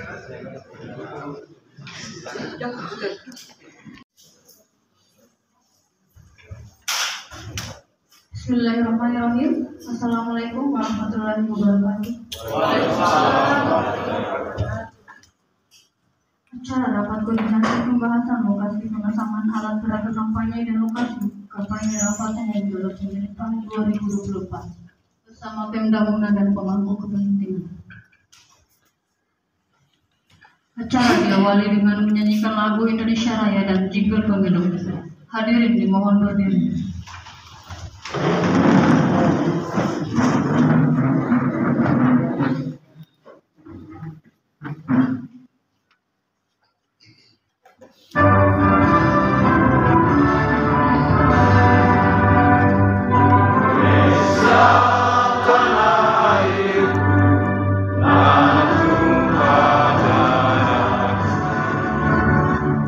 Bismillahirrahmanirrahim. Assalamualaikum warahmatullahi wabarakatuh. Acara rapat koordinasi pembahasan lokasi pemasangan alat peraga kampanye dan lokasi kampanye rafatnya yang dilaksanakan tahun 2024 bersama Pemda Muna dan pemangku kepentingan. Acara diawali dengan menyanyikan lagu Indonesia Raya dan jingle pemilu. Hadirin dimohon berdiri.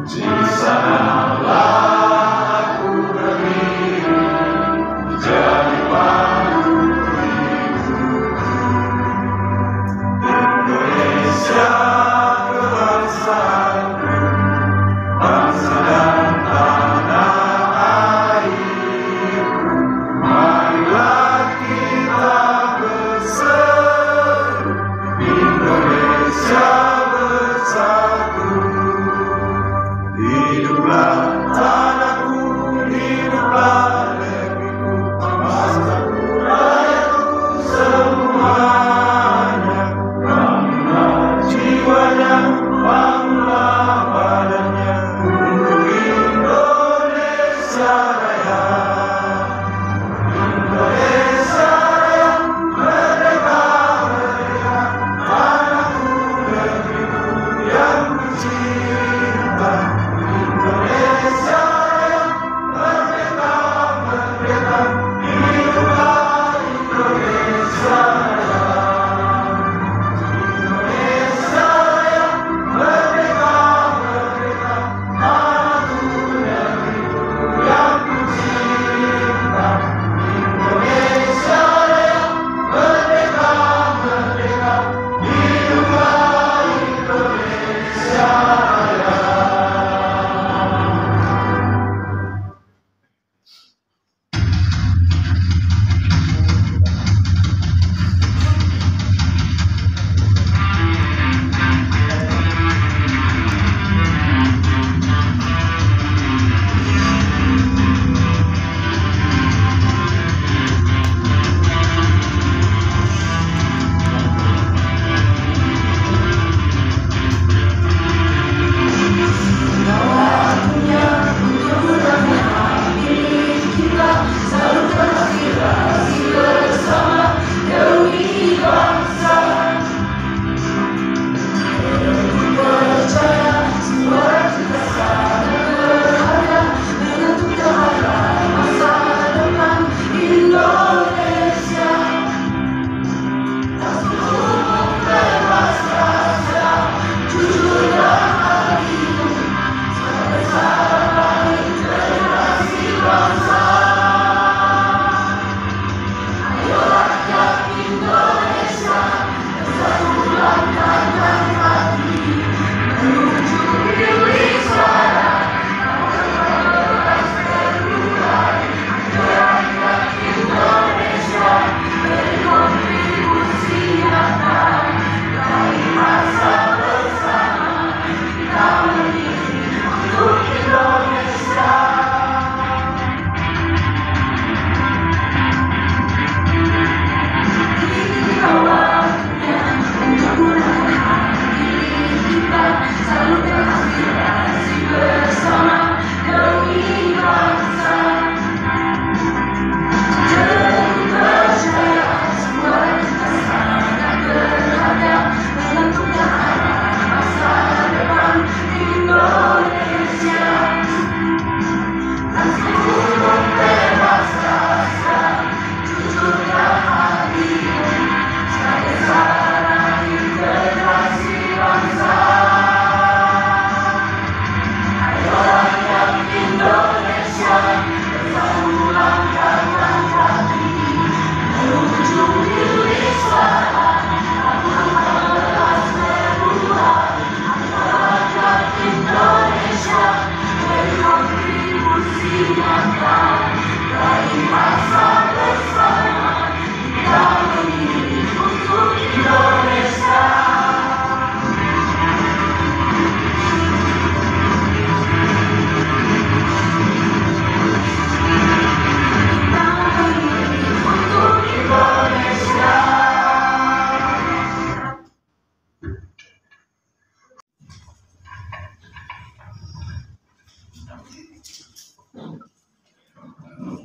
Di sanalah aku berdiri, jadi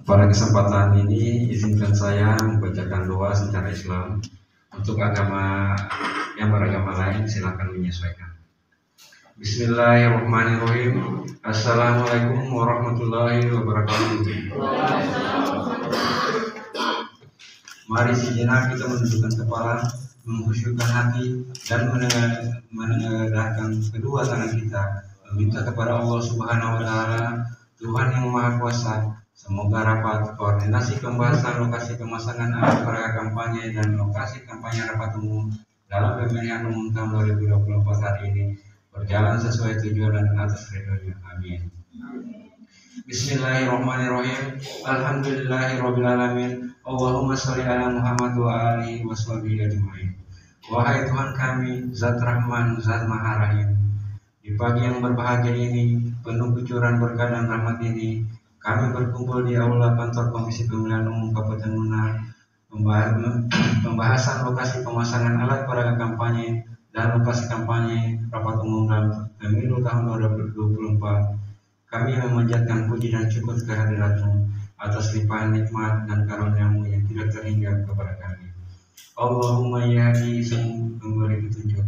Pada kesempatan ini izinkan saya membacakan doa secara Islam. Untuk agama yang beragama lain silakan menyesuaikan. Bismillahirrahmanirrahim. Assalamualaikum warahmatullahi wabarakatuh. Mari sejenak kita menundukkan kepala, mengkhusyukkan hati, dan menengadahkan kedua tangan kita, meminta kepada Allah Subhanahu wa Ta'ala, Tuhan yang Maha Kuasa. Semoga rapat koordinasi pembahasan lokasi pemasangan alat peraga kampanye dan lokasi kampanye rapat umum dalam pemilihan umum tahun 2024 hari ini berjalan sesuai tujuan dan atas ridhonya. Amin. Bismillahirrahmanirrahim. Alhamdulillahirrabbilalamin. Allahumma sholli ala Muhammad wa alihi wa sahbihi ajmain. Wahai Tuhan kami, Zat Rahman, Zat Maha Rahim, di pagi yang berbahagia ini, penuh kucuran berkah dan rahmat ini, kami berkumpul di aula kantor Komisi Pemilihan Umum Kabupaten Munar, pembahasan lokasi pemasangan alat peraga kampanye dan lokasi kampanye rapat umum dalam pemilu tahun 2024. Kami memanjatkan puji dan syukur kehadirat-Mu atas limpahan nikmat dan karunia-Mu yang tidak terhingga kepada kami. Allahumma ya Hadi, Sang Pemberi petunjuk,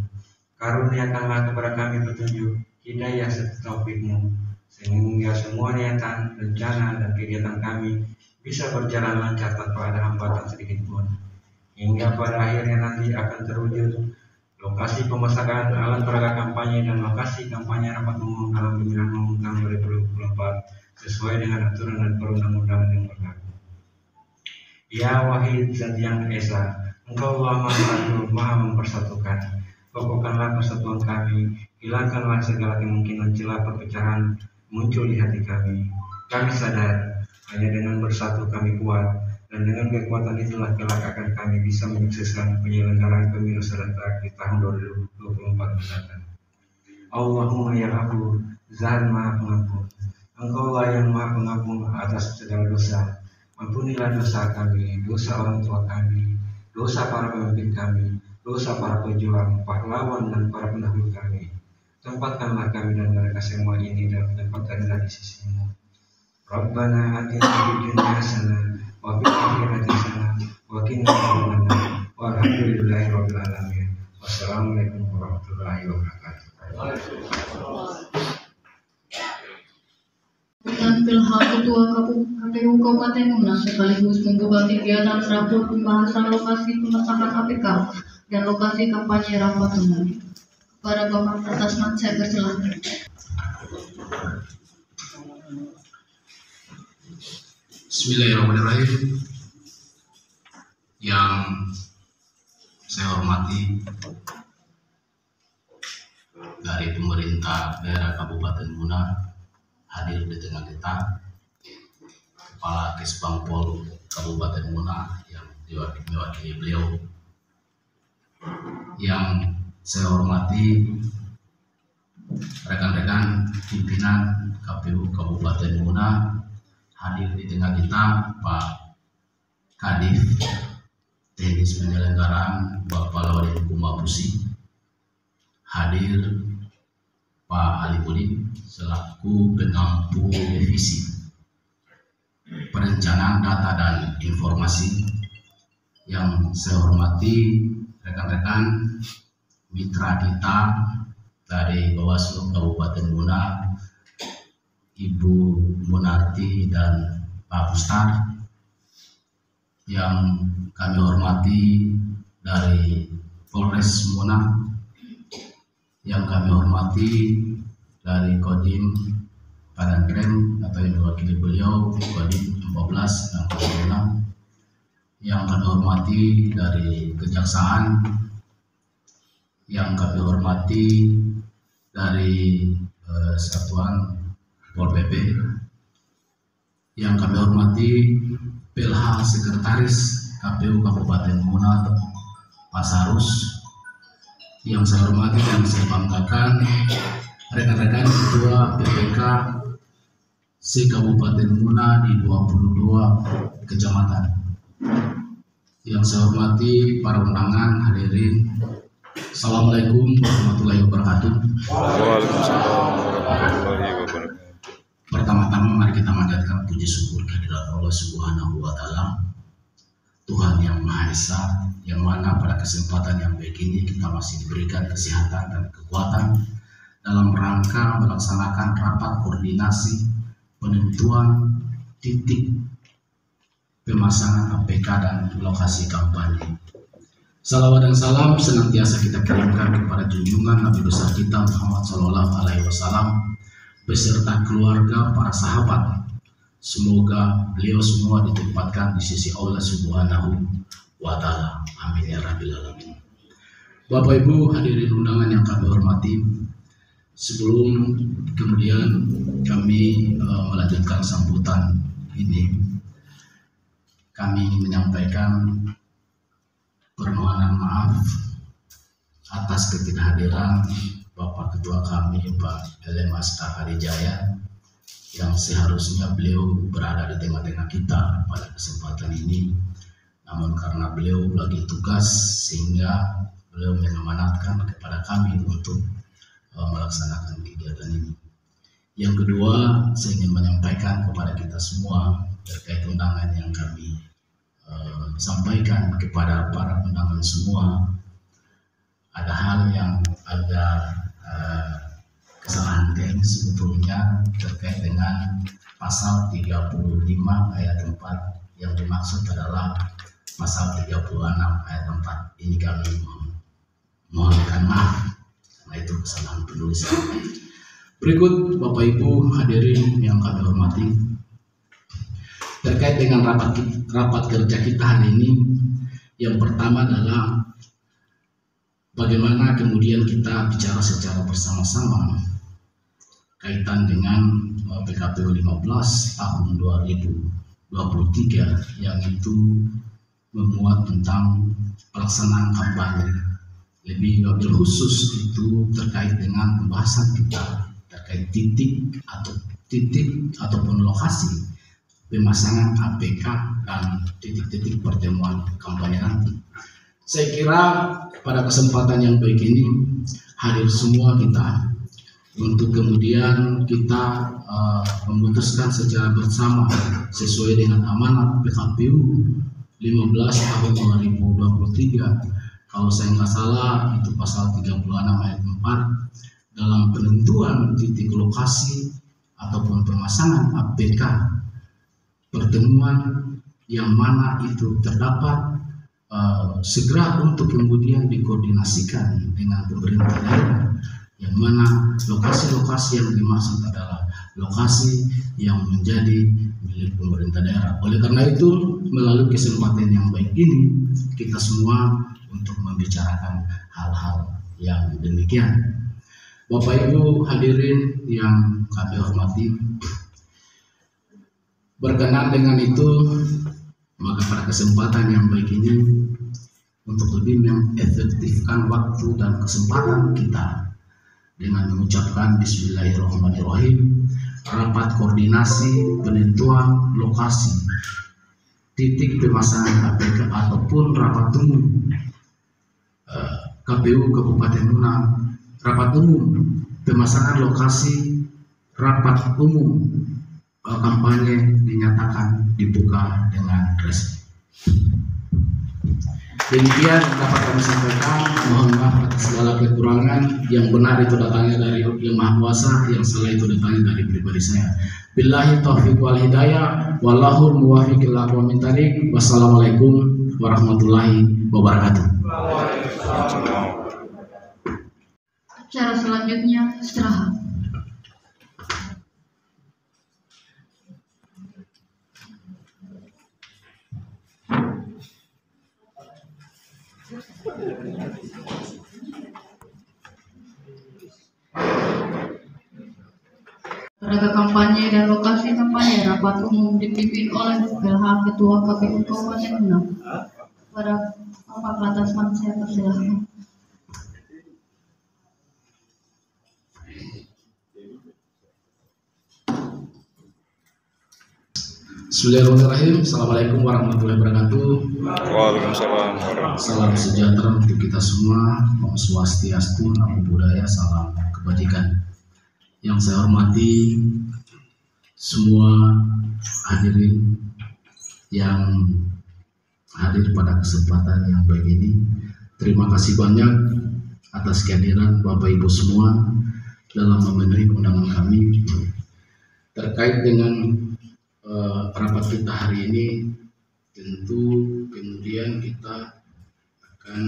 karuniakanlah kepada kami petunjuk, hidayah serta taufik-Mu, sehingga semua niatan, rencana, dan kegiatan kami bisa berjalan lancar tanpa ada hambatan sedikit pun, hingga pada akhirnya nanti akan terwujud lokasi pemasangan alat peraga kampanye dan lokasi kampanye rapat umum dalam pemilihan umum tahun 2024 sesuai dengan aturan dan perundang-undangan yang berlaku. Ya Wahid Zat yang Esa, Engkau Allah Maha Satu, Maha Mempersatukan. Kokohkanlah persatuan kami, hilangkanlah segala kemungkinan celah perpecahan muncul di hati kami. Kami sadar hanya dengan bersatu kami kuat, dan dengan kekuatan itulah kelak akan kami bisa menyukseskan penyelenggaraan pemilu serentak di tahun 2024 mendatang. Allahumma ya Ghafur, Zat Maha Pengampun. Engkaulah yang Maha Pengampun atas segala dosa. Ampunilah dosa kami, dosa orang tua kami, dosa para pemimpin kami, dosa para pejuang, pahlawan, dan para pendahulu kami. Tempatkanlah kami dan mereka semua ini dalam tempat terendah di sisi-Mu. Rabbana atina fid dunya hasanah wa fil akhirati hasanah wa qina adzabannar. Walhamdulillahirabbil alamin. Wassalamualaikum warahmatullahi wabarakatuh. Dan Pilhal Ketua KPU Kabupaten Munar sekaligus membuka kegiatan rapor pembahasan lokasi pemasangan APK dan lokasi kampanye rapat umum. Para Bapak Pratasmat saya persilakan. Bismillahirrahmanirrahim. Yang saya hormati dari pemerintah daerah Kabupaten Munar, hadir di tengah kita Kepala Kesbangpol Kabupaten Munar yang diwakili beliau, yang saya hormati rekan-rekan pimpinan KPU Kabupaten Munar, hadir di tengah kita Pak Kadif Teknis Penyelenggaraan Bapak Lawadin Kumabusi, hadir Pak Ali Budin selaku pengampu divisi perencanaan data dan informasi, yang saya hormati rekan-rekan mitra kita dari Bawaslu Kabupaten Munar, Ibu Munarti dan Pak Pustar, yang kami hormati dari Polres Munar, yang kami hormati dari Kodim Padandrem atau yang diwakili beliau Kodim 14 dan Kodim 6, yang kami hormati dari Kejaksaan, yang kami hormati dari Satuan Pol PP, yang kami hormati PLH Sekretaris KPU Kabupaten Munar Pak Sarus, yang saya hormati dan saya banggakan rekan-rekan Ketua PPK se-Kabupaten Munar di 22 kecamatan, yang saya hormati para undangan hadirin. Assalamualaikum warahmatullahi wabarakatuh. Waalaikumsalam warahmatullahi wabarakatuh. Pertama-tama mari kita manjatkan puji syukur kehadirat Allah Subhanahu wa taala, Tuhan yang Maha Esa, yang mana pada kesempatan yang baik ini kita masih diberikan kesehatan dan kekuatan dalam rangka melaksanakan rapat koordinasi penentuan titik pemasangan APK dan lokasi kampanye. Salawat dan salam senantiasa kita kirimkan kepada junjungan Nabi besar kita Muhammad SAW beserta keluarga, para sahabat. Semoga beliau semua ditempatkan di sisi Allah Subhanahu wa taala. Amin ya rabbil alamin. Bapak Ibu hadirin undangan yang kami hormati, sebelum kemudian kami melanjutkan sambutan ini, kami ingin menyampaikan permohonan maaf atas ketidakhadiran Bapak Ketua kami, Pak Elemas Kaharijaya, yang seharusnya beliau berada di tengah-tengah kita pada kesempatan ini. Namun karena beliau lagi tugas, sehingga beliau mengamanatkan kepada kami untuk melaksanakan kegiatan ini. Yang kedua, saya ingin menyampaikan kepada kita semua terkait undangan yang kami sampaikan kepada para undangan semua. Ada hal yang agak kesalahan teknis sebetulnya terkait dengan pasal 35 ayat 4 yang dimaksud adalah pasal 36 ayat 4. Ini kami mohonkan maaf karena itu kesalahan penulisan. Berikut Bapak Ibu hadirin yang kami hormati, terkait dengan rapat kerja kita hari ini, yang pertama adalah bagaimana kemudian kita bicara secara bersama-sama kaitan dengan PKPU 15 tahun 2023 yang itu memuat tentang pelaksanaan kampanye. Lebih khusus itu terkait dengan pembahasan kita terkait titik ataupun lokasi pemasangan APK dan titik-titik pertemuan kampanye nanti. Saya kira pada kesempatan yang baik ini hadir semua kita untuk kemudian kita memutuskan secara bersama sesuai dengan amanat PKPU 15 tahun 2023. Kalau saya nggak salah itu pasal 36 ayat 4 dalam penentuan titik lokasi ataupun pemasangan APK pertemuan yang mana itu terdapat segera untuk kemudian dikoordinasikan dengan pemerintah daerah, yang mana lokasi-lokasi yang dimaksud adalah lokasi yang menjadi milik pemerintah daerah. Oleh karena itu, melalui kesempatan yang baik ini, kita semua untuk membicarakan hal-hal yang demikian. Bapak Ibu hadirin yang kami hormati, berkenan dengan itu, maka pada kesempatan yang baik ini, untuk lebih mengefektifkan waktu dan kesempatan kita dengan mengucapkan Bismillahirrahmanirrahim, rapat koordinasi penentuan lokasi titik pemasangan APK ataupun rapat umum KPU Kabupaten Muna, rapat umum pemasangan lokasi rapat umum kampanye dinyatakan dibuka dengan resmi. Demikian dapat kami sampaikan. Mohon maaf atas segala kekurangan. Yang benar itu datangnya dari Yang Maha Kuasa, yang salah itu datangnya dari pribadi saya. Billahi taufiq wal hidayah, wallahul muwaffiq ila aqwamit thariq. Wassalamualaikum warahmatullahi wabarakatuh. Acara selanjutnya istirahat. Tenaga kampanye dan lokasi kampanye rapat umum dipimpin oleh PLH Ketua KPU Kabupaten Muna. Pada Bapak Latasman saya persilahkan. Bismillahirrahmanirrahim. Assalamualaikum warahmatullahi wabarakatuh. Waalaikumsalam warahmatullahi. Salam sejahtera untuk kita semua. Om Swastiastu, Namo Buddhaya, salam kebajikan. Yang saya hormati semua hadirin yang hadir pada kesempatan yang baik ini. Terima kasih banyak atas kehadiran Bapak Ibu semua dalam memenuhi undangan kami terkait dengan rapat kita hari ini. Tentu kemudian kita akan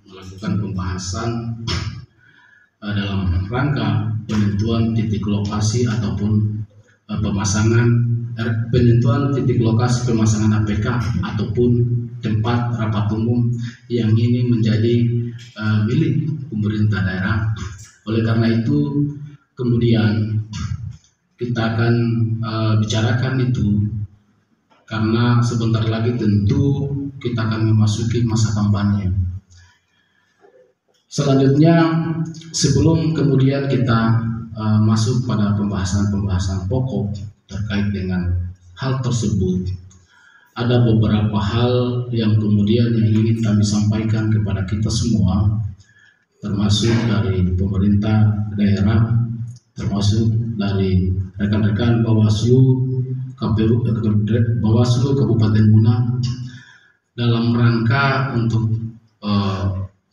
melakukan pembahasan dalam rangka penentuan titik lokasi ataupun penentuan titik lokasi pemasangan APK ataupun tempat rapat umum yang ini menjadi milik pemerintah daerah. Oleh karena itu kemudian kita akan bicarakan itu karena sebentar lagi tentu kita akan memasuki masa kampanye. Selanjutnya, sebelum kemudian kita masuk pada pembahasan pokok terkait dengan hal tersebut, ada beberapa hal yang kemudian yang ingin kami sampaikan kepada kita semua, termasuk dari pemerintah daerah, termasuk dari rekan-rekan Bawaslu Kabupaten Muna, dalam rangka untuk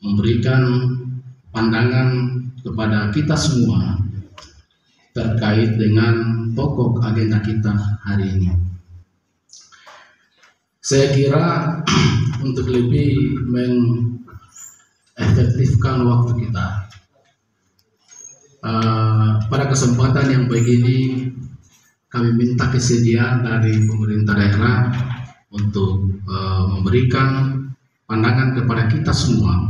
memberikan pandangan kepada kita semua terkait dengan pokok agenda kita hari ini. Saya kira untuk lebih mengefektifkan waktu kita, pada kesempatan yang baik ini kami minta kesediaan dari pemerintah daerah untuk memberikan pandangan kepada kita semua.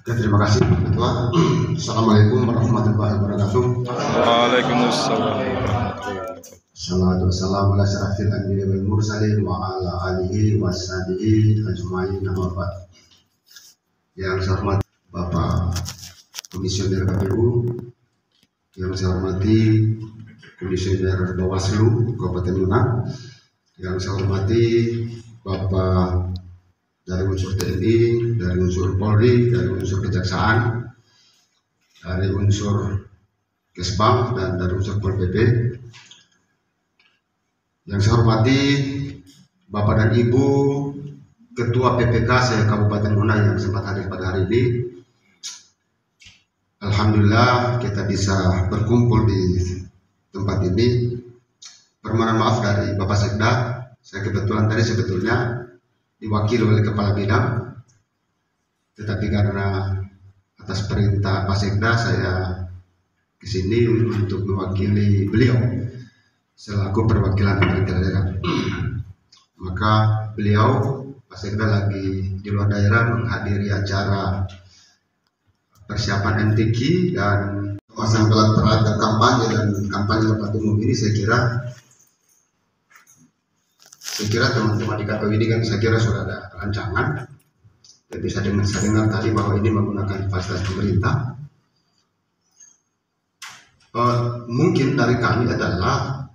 Oke, terima kasih Ketua. Assalamualaikum warahmatullahi wabarakatuh. Waalaikumsalam warahmatullahi wabarakatuh. Salatu wassalamu ala asyrafil anbiya'i wal mursalin wa ala alihi washabihi ajma'in, amma ba'd. Yang saya hormati Bapak Komisioner KPU, yang saya hormati Komisioner Bawaslu Kabupaten Muna, yang saya hormati Bapak dari unsur TNI, dari unsur Polri, dari unsur Kejaksaan, dari unsur Kesbang, dan dari unsur Pol PP. Yang saya hormati Bapak dan Ibu Ketua PPK se-Kabupaten Muna yang sempat hadir pada hari ini. Alhamdulillah kita bisa berkumpul di tempat ini. Permohonan maaf dari Bapak Sekda, saya kebetulan tadi sebetulnya diwakili oleh Kepala Bidang, tetapi karena atas perintah Pak Sekda saya ke sini untuk mewakili beliau selaku perwakilan pemerintah daerah. Maka beliau Pak Sekda lagi di luar daerah menghadiri acara persiapan MTQ dan pasang gelar perada kampanye dan kampanye rapat umum ini. Saya kira teman-teman di KPU ini kan saya kira sudah ada rancangan. Jadi saya dengar tadi bahwa ini menggunakan fasilitas pemerintah. Mungkin dari kami adalah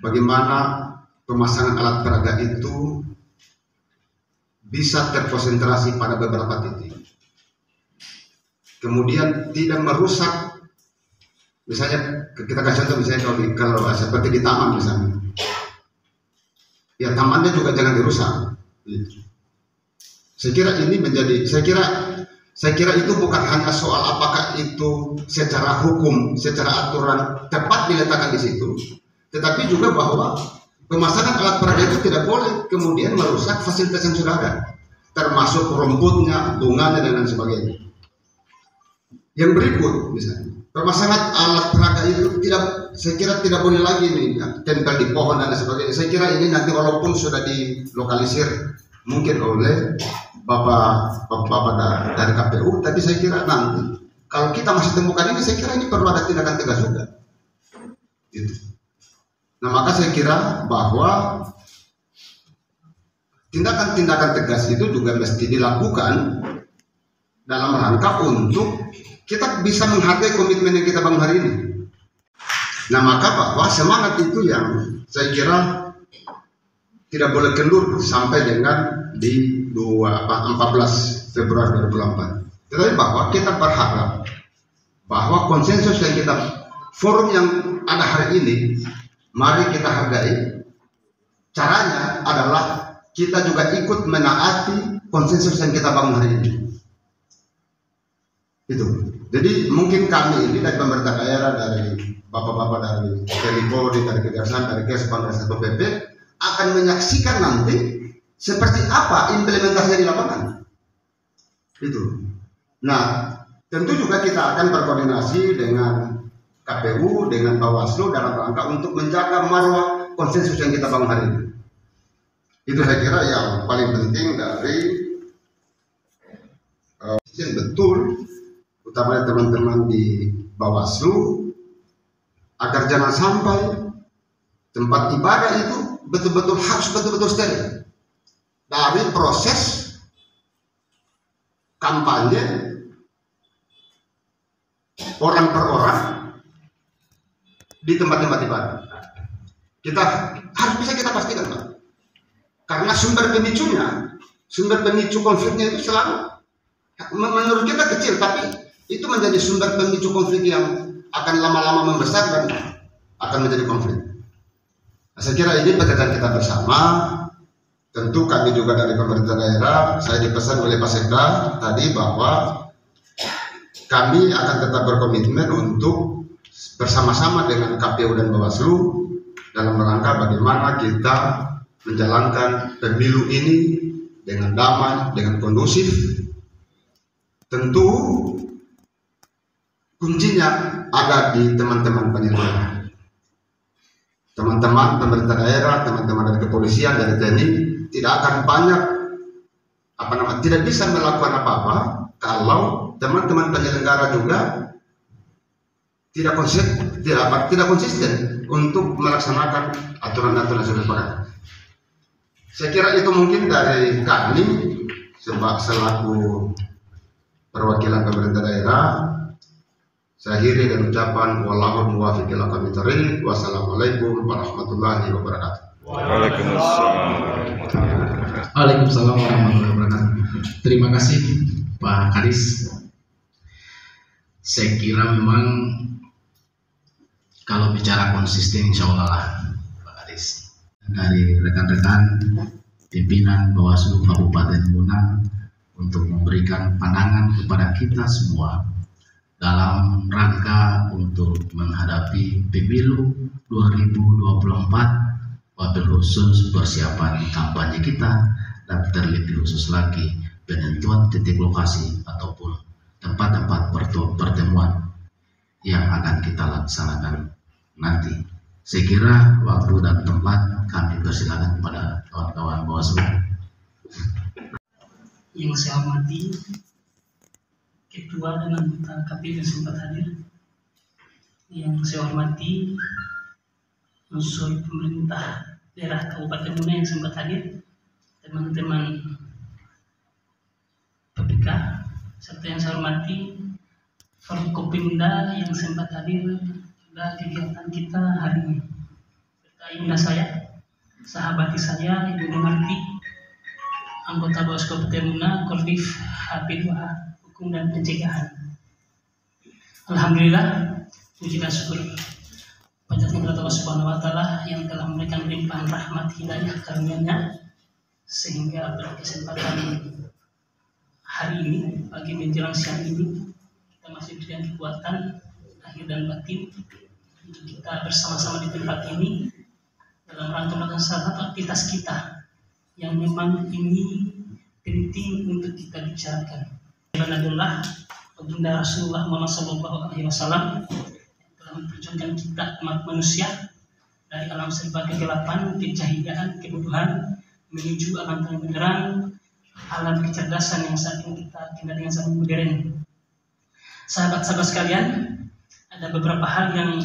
bagaimana pemasangan alat peraga itu bisa terkonsentrasi pada beberapa titik, kemudian tidak merusak. Misalnya kita kasih contoh, misalnya kalau seperti di taman misalnya, ya tamannya juga jangan dirusak. Saya kira ini menjadi, saya kira itu bukan hanya soal apakah itu secara hukum, secara aturan tepat diletakkan di situ, tetapi juga bahwa pemasangan alat peraga itu tidak boleh kemudian merusak fasilitas yang sudah ada, termasuk rumputnya, bunganya, dan lain sebagainya. Yang berikut misalnya, pemasangan alat peraga itu saya kira tidak boleh lagi nih tempel di pohon dan lain sebagainya. Saya kira ini nanti walaupun sudah dilokalisir mungkin oleh Bapak dari KPU, tapi saya kira nanti kalau kita masih temukan ini, saya kira ini perlu ada tindakan tegas juga. Gitu. Nah, maka saya kira bahwa tindakan-tindakan tegas itu juga mesti dilakukan dalam rangka untuk kita bisa menghargai komitmen yang kita bangun hari ini. Nah, maka bahwa semangat itu yang saya kira tidak boleh kendur sampai dengan di 14 Februari 2024. Tetapi bahwa kita berharap bahwa konsensus yang kita forum yang ada hari ini, mari kita hargai. Caranya adalah kita juga ikut menaati konsensus yang kita bangun hari ini. Itu. Jadi mungkin kami ini dari pemerintah daerah, dari bapak-bapak dari TNI Polri, dari Kejaksaan, dari Kesbang, dari Satpol PP akan menyaksikan nanti seperti apa implementasinya di lapangan. Itu. Nah, tentu juga kita akan berkoordinasi dengan KPU, dengan Bawaslu dalam rangka untuk menjaga marwah konsensus yang kita bangun hari ini. Itu saya kira yang paling penting dari yang betul, utamanya teman-teman di Bawaslu, agar jangan sampai tempat ibadah itu betul-betul harus betul-betul steril dari proses kampanye orang per orang di tempat-tempat ibadah. Kita harus bisa kita pastikan, Pak. Karena sumber pemicu konfliknya itu selalu menurut kita kecil, tapi itu menjadi sumber pemicu konflik yang akan lama-lama membesar dan akan menjadi konflik. Nah, saya kira ini pekerjaan kita bersama. Tentu kami juga dari pemerintah daerah, saya dipesan oleh Pak Sekda tadi bahwa kami akan tetap berkomitmen untuk bersama-sama dengan KPU dan Bawaslu dalam rangka bagaimana kita menjalankan pemilu ini dengan damai, dengan kondusif. Tentu kuncinya ada di teman-teman penyelenggara, teman-teman pemerintah daerah, teman-teman dari kepolisian, dari TNI tidak akan banyak tidak bisa melakukan apa-apa kalau teman-teman penyelenggara juga tidak konsisten untuk melaksanakan aturan-aturan yang sudah disepakati. Saya kira itu mungkin dari kami selaku perwakilan pemerintah daerah. Saya akhiri dengan ucapan wallahul muwaffiq ila aqwamit thoriq. Wassalamualaikum warahmatullahi wabarakatuh. Waalaikumsalam warahmatullahi wabarakatuh. Terima kasih Pak Kadis. Saya kira memang kalau bicara konsisten, insya Allah lah Pak Kadis. Dari rekan-rekan pimpinan Bawaslu Kabupaten Bunang untuk memberikan pandangan kepada kita semua dalam rangka untuk menghadapi pemilu 2024, wabil khusus persiapan kampanye kita, dan terlebih khusus lagi penentuan titik lokasi ataupun tempat-tempat pertemuan yang akan kita laksanakan nanti. Saya kira waktu dan tempat kami persilakan kepada kawan-kawan Bawaslu. Yang saya hormati Ketua dan anggota KPU yang sempat hadir, yang saya hormati unsur pemerintah daerah Kabupaten Bunang yang sempat hadir, teman-teman PPK, serta yang saya hormati Forkopimda yang sempat hadir pada kegiatan kita hari ini, serta ibunda saya, sahabati saya, Ibu Demarti, anggota Bawaslu Kabupaten Bunang, Koordif HP2H Hukum dan Pencegahan. Alhamdulillah, puji dan syukur panjatkan kepada Allah Subhanahu wa Ta'ala yang telah memberikan limpahan rahmat hidayah karunia-Nya sehingga pada kesempatan hari ini, pagi menjelang siang ini, kita masih diberikan kekuatan lahir dan batin untuk kita bersama-sama di tempat ini dalam rangka melakukan salah satu aktivitas kita yang memang ini penting untuk kita bicarakan. Dan adalah baginda Rasulullah Muhammad SAW yang telah memperjuangkan kita umat manusia dari alam serba kegelapan, kejahilian, kebodohan menuju alam terang benderang, alam kecerdasan yang saat ini kita tinggal dengan sangat modern. Sahabat-sahabat sekalian, ada beberapa hal yang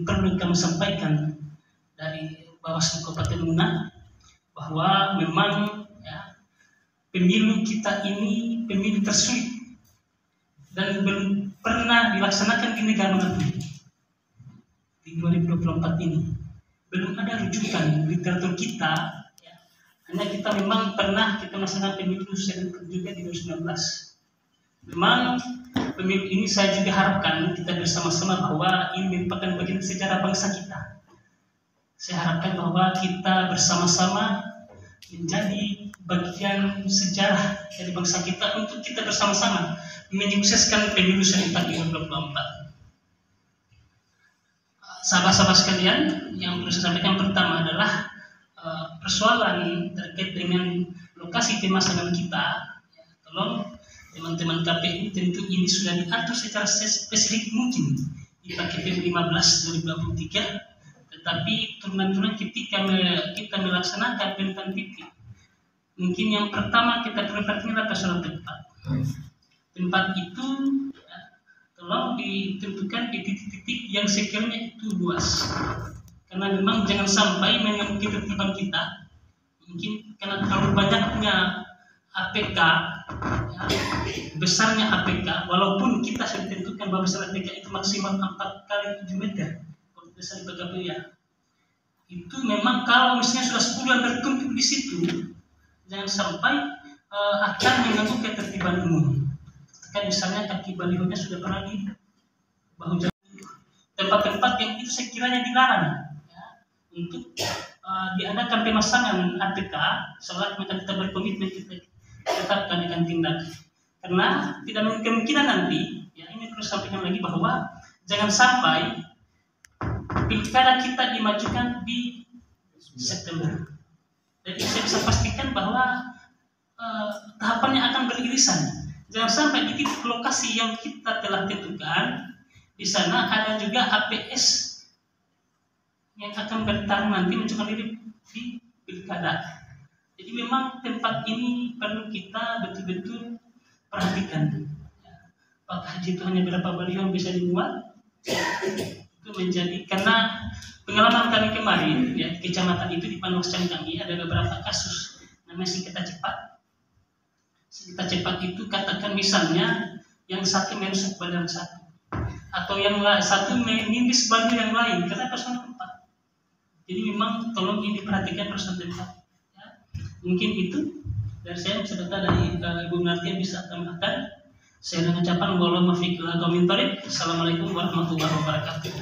perlu kami sampaikan dari Bawaslu Kabupaten Bunang, bahwa memang pemilu kita ini pemilu tersulit dan belum pernah dilaksanakan di negara manapun. Di 2024 ini belum ada rujukan literatur kita, hanya kita memang pernah kita melaksanakan pemilu juga di 2019. Memang pemilu ini saya juga harapkan kita bersama-sama bahwa ini merupakan bagian sejarah bangsa kita. Saya harapkan bahwa kita bersama-sama menjadi bagian sejarah dari bangsa kita untuk kita bersama-sama menyukseskan pemilu serentak 2024. Sahabat-sahabat sekalian, yang perlu saya sampaikan pertama adalah persoalan terkait dengan lokasi pemasangan kita. Tolong teman-teman KPU, tentu ini sudah diatur secara spesifik mungkin di PKPU 15 2023. Tetapi turunan-turunan ketika kita melaksanakan penentuan titik, mungkin yang pertama kita perlu perhatikan adalah persoalan tempat. Tempat itu tolong ditentukan di titik-titik yang sekiranya itu luas. Karena memang jangan sampai mengganggu ketertiban kita. Mungkin karena terlalu banyaknya APK, ya, besarnya APK, walaupun kita sudah tentukan bahwa besar APK itu maksimal 4 kali 7 meter. Besar PKPU ya, itu memang kalau misalnya sudah 10 yang bertumpuk di situ, jangan sampai akan mengganggu ketertiban umum. Kan misalnya kaki balihonya sudah pernah di bahu jalan, tempat-tempat yang itu sekiranya dilarang ya, untuk diadakan pemasangan APK, seolah kita berkomitmen kita tetapkan dengan tindak. Karena tidak kemungkinan nanti, ya ini perlu sampaikan lagi bahwa jangan sampai pilkada kita dimajukan di September. Jadi saya bisa pastikan bahwa tahapannya akan beririsan. Jangan sampai di titik lokasi yang kita telah tentukan, di sana ada juga APS yang akan bertarung nanti mencoba diri di pilkada. Jadi memang tempat ini perlu kita betul-betul perhatikan. Apakah itu hanya berapa baliho yang bisa dimuat? Itu menjadi, karena pengalaman kami kemarin ya, di kecamatan itu di Panwascam kami ada beberapa kasus namanya sengketa cepat. Sengketa cepat itu katakan misalnya yang satu merusak baliho yang satu, atau yang satu menindis baliho yang lain karena persoalan tempat. Jadi memang tolong ini diperhatikan persoalan tempat. Ya. Mungkin itu dari saya, serta dari Ibu Narti yang bisa tambahkan. Saya dengan ucapan walau mufiq la komentar. Assalamualaikum warahmatullahi wabarakatuh.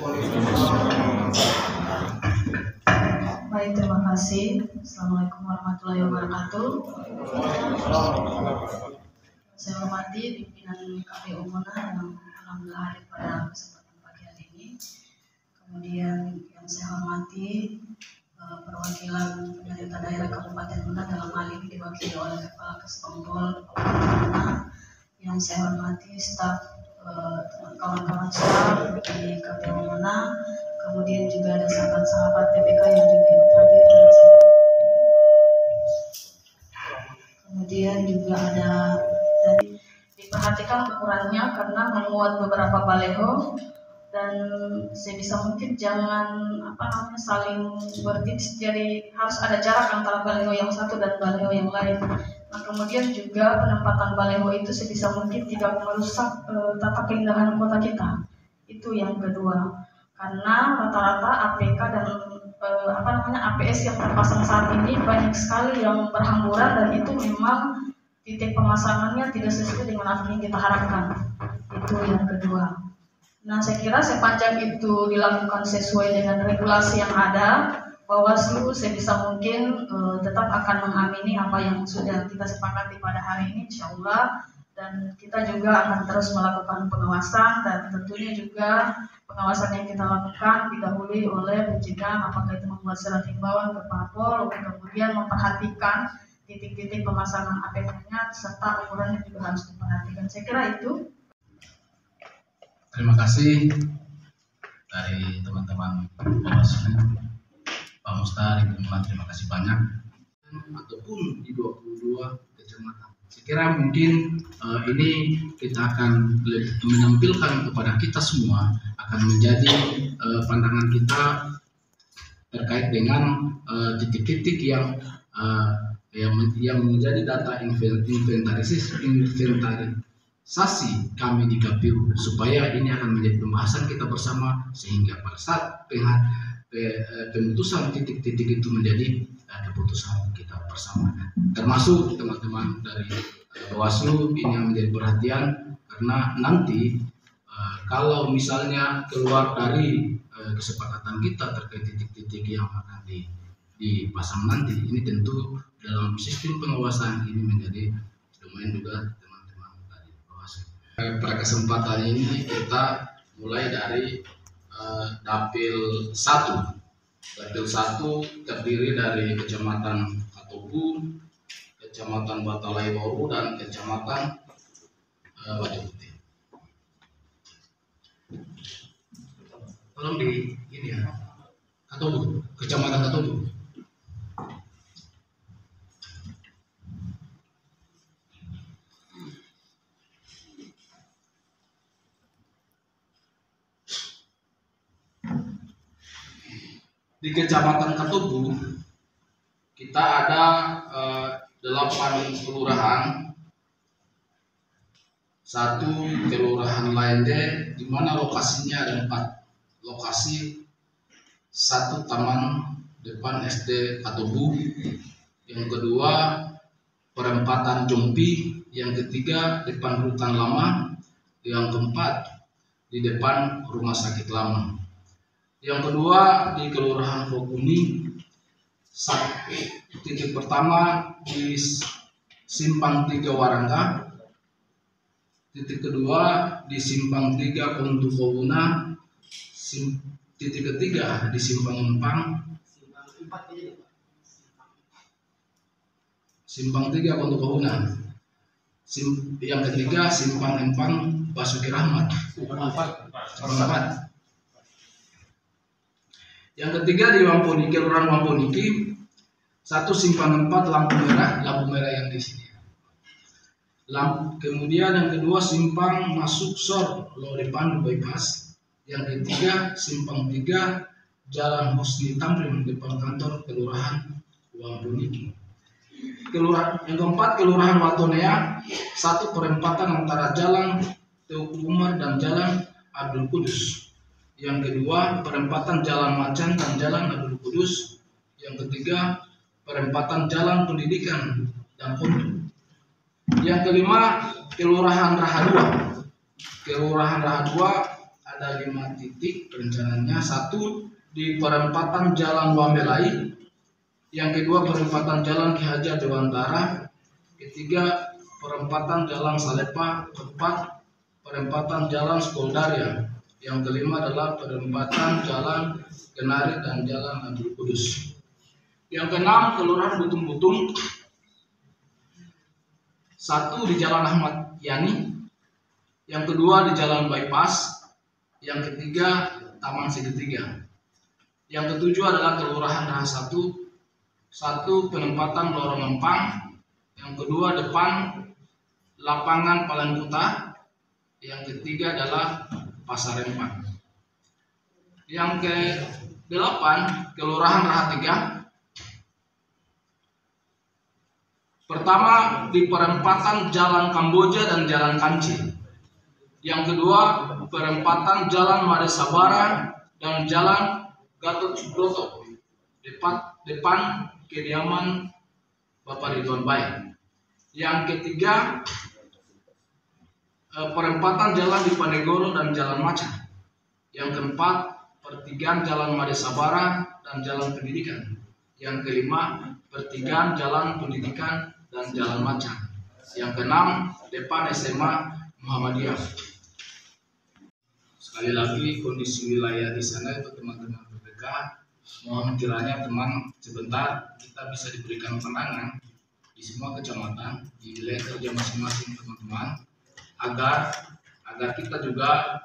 Baik, terima kasih. Assalamualaikum warahmatullahi wabarakatuh. Saya hormati pimpinan KPU Mona yang alhamdulillah hadir pada kesempatan pagi hari ini. Kemudian yang saya hormati perwakilan pemerintah daerah Kabupaten Mona, dalam hal ini diwakili oleh Kepala Keskompol Mona. Yang saya hormati staf, kawan-kawan staf di KPU Mona, kemudian juga ada sahabat-sahabat TPK yang juga hadir. Kemudian juga ada dari diperhatikan ukurannya karena memuat beberapa baleho, dan sebisa mungkin jangan saling berdiksi, jadi harus ada jarak antara baleho yang satu dan baleho yang lain. Nah, kemudian juga penempatan baleho itu sebisa mungkin tidak merusak tata keindahan kota kita. Itu yang kedua. Karena rata-rata APK dan APS yang terpasang saat ini banyak sekali yang berhamburan, dan itu memang titik pemasangannya tidak sesuai dengan apa yang kita harapkan. Itu yang kedua. Nah, saya kira sepanjang itu dilakukan sesuai dengan regulasi yang ada, Bawaslu sebisa mungkin tetap akan mengamini apa yang sudah kita sepakati pada hari ini, insya Allah. Dan kita juga akan terus melakukan pengawasan, dan tentunya juga pengawasan yang kita lakukan didahului oleh pencegahan, apakah itu membuat surat himbauan ke Parpol, kemudian memperhatikan titik-titik pemasangan APK-nya serta ukurannya juga harus diperhatikan. Saya kira itu. Terima kasih dari teman-teman Bawaslu, Pak Mustar, Ibu Mula, terima kasih banyak. Ataupun di 22 kecamatan. Saya kira mungkin ini kita akan menampilkan kepada kita semua, akan menjadi pandangan kita terkait dengan titik-titik yang menjadi data inventarisasi kami di KPU, supaya ini akan menjadi pembahasan kita bersama, sehingga pada saat pemutusan titik-titik itu menjadi keputusan kita bersama. Termasuk teman-teman dari Bawaslu ini yang menjadi perhatian Karena nanti kalau misalnya keluar dari kesepakatan kita terkait titik-titik yang akan dipasang nanti, ini tentu dalam sistem pengawasan ini menjadi domain juga teman-teman dari Bawaslu. Pada kesempatan ini kita mulai dari Dapil 1. Dapil 1 terdiri dari Kecamatan Katobu, Kecamatan Batalai Bauru, dan Kecamatan Batu Putih. Tolong di ini ya, Katobu, Kecamatan Katobu. Di Kecamatan Katobu kita ada 8 kelurahan, 1 kelurahan Lainde, di mana lokasinya ada 4 lokasi. 1 taman depan SD Katobu, yang kedua perempatan Jompi, yang ketiga depan Rutan Lama, yang keempat di depan Rumah Sakit Lama. Yang kedua di Kelurahan Fokuni, titik pertama di Simpang 3 Warangka, titik kedua di Simpang 3 Kontukowuna, titik ketiga di Simpang Empang, Simpang 3 Kontukowuna, yang ketiga Simpang Empang Basuki Rahmat, Simpang 4. Yang ketiga di Wamponiki, Kelurahan Wamponiki, 1 Simpang 4 lampu merah yang di sini. Kemudian yang kedua Simpang Masuk Sor Lori Pandu Bypass. Yang ketiga Simpang 3 Jalan Husni Tamrin depan kantor Kelurahan Wamponiki. Yang keempat Kelurahan Watonea, 1 perempatan antara Jalan Teuku Umar dan Jalan Abdul Kudus. Yang kedua perempatan Jalan Macan dan Jalan Abdul Kudus. Yang ketiga perempatan Jalan Pendidikan dan Kontu. Yang kelima Kelurahan Raha 2. Kelurahan Raha 2 ada 5 titik rencananya. 1 di perempatan Jalan Wambelai. Yang kedua perempatan Jalan Ki Hajar Dewantara. Ketiga perempatan Jalan Salepa. Keempat perempatan Jalan Skoldaria. Yang kelima adalah perempatan Jalan Kenari dan Jalan Abdul Kudus. Yang keenam Kelurahan Butung-Butung, 1 di Jalan Ahmad Yani. Yang kedua di Jalan Bypass. Yang ketiga Taman Segitiga. Yang ketujuh adalah Kelurahan Raha 1, 1 penempatan Lorong Empang. Yang kedua depan Lapangan Palankuta. Yang ketiga adalah Pasar Empang. Yang ke-8 Kelurahan Raha 3. Pertama di perempatan Jalan Kamboja dan Jalan Kanci. Yang kedua perempatan Jalan Made Sabara dan Jalan Gatot Subroto depan kediaman Bapak Ridwan Baik. Yang ketiga perempatan Jalan Diponegoro dan Jalan Macan. Yang keempat pertigaan Jalan Made Sabara dan Jalan Pendidikan. Yang kelima pertigaan Jalan Pendidikan dan Jalan Macan. Yang keenam depan SMA Muhammadiyah. Sekali lagi kondisi wilayah di sana itu teman-teman PPK, mohon kiranya teman sebentar kita bisa diberikan pandangan di semua kecamatan di wilayah kerja masing-masing teman-teman, agar kita juga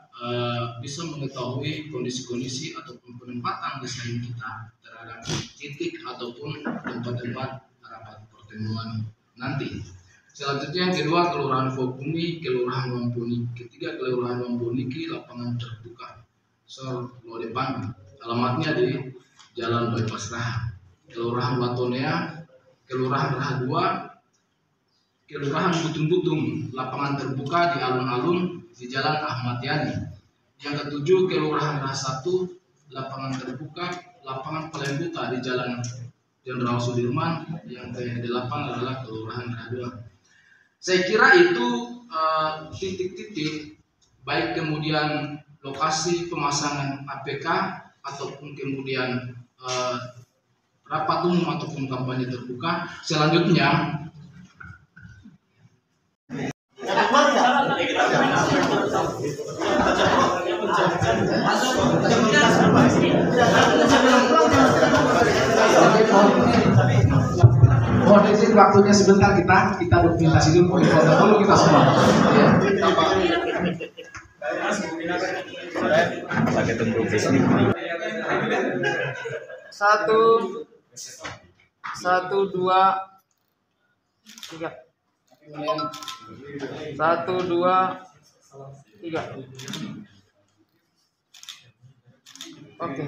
bisa mengetahui kondisi-kondisi ataupun penempatan desain kita terhadap titik ataupun tempat-tempat rapat pertemuan nanti. Selanjutnya yang kedua Kelurahan Fokuni, Kelurahan Wamponiki. Ketiga Kelurahan Wamponiki, Lapangan Terbuka Sor Lode Pandu. Alamatnya di Jalan Bypass Raha. Kelurahan Watonea, Kelurahan Raha 2, Kelurahan Butung-Butung, Lapangan Terbuka di Alun-Alun di Jalan Ahmad Yani. Yang ketujuh Kelurahan Raha 1, Lapangan Terbuka, Lapangan Palembuta di Jalan Jenderal Sudirman. Yang ke-8 adalah Kelurahan Raha 2. Saya kira itu titik-titik, baik kemudian lokasi pemasangan APK ataupun kemudian rapat umum ataupun kampanye terbuka. Selanjutnya mohon izin waktunya sebentar, kita dokumentasi dulu, foto dulu kita semua. Ya. Satu, dua, tiga. 1, 2, 3. Oke.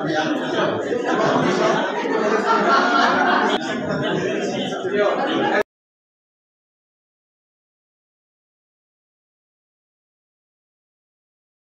Ya.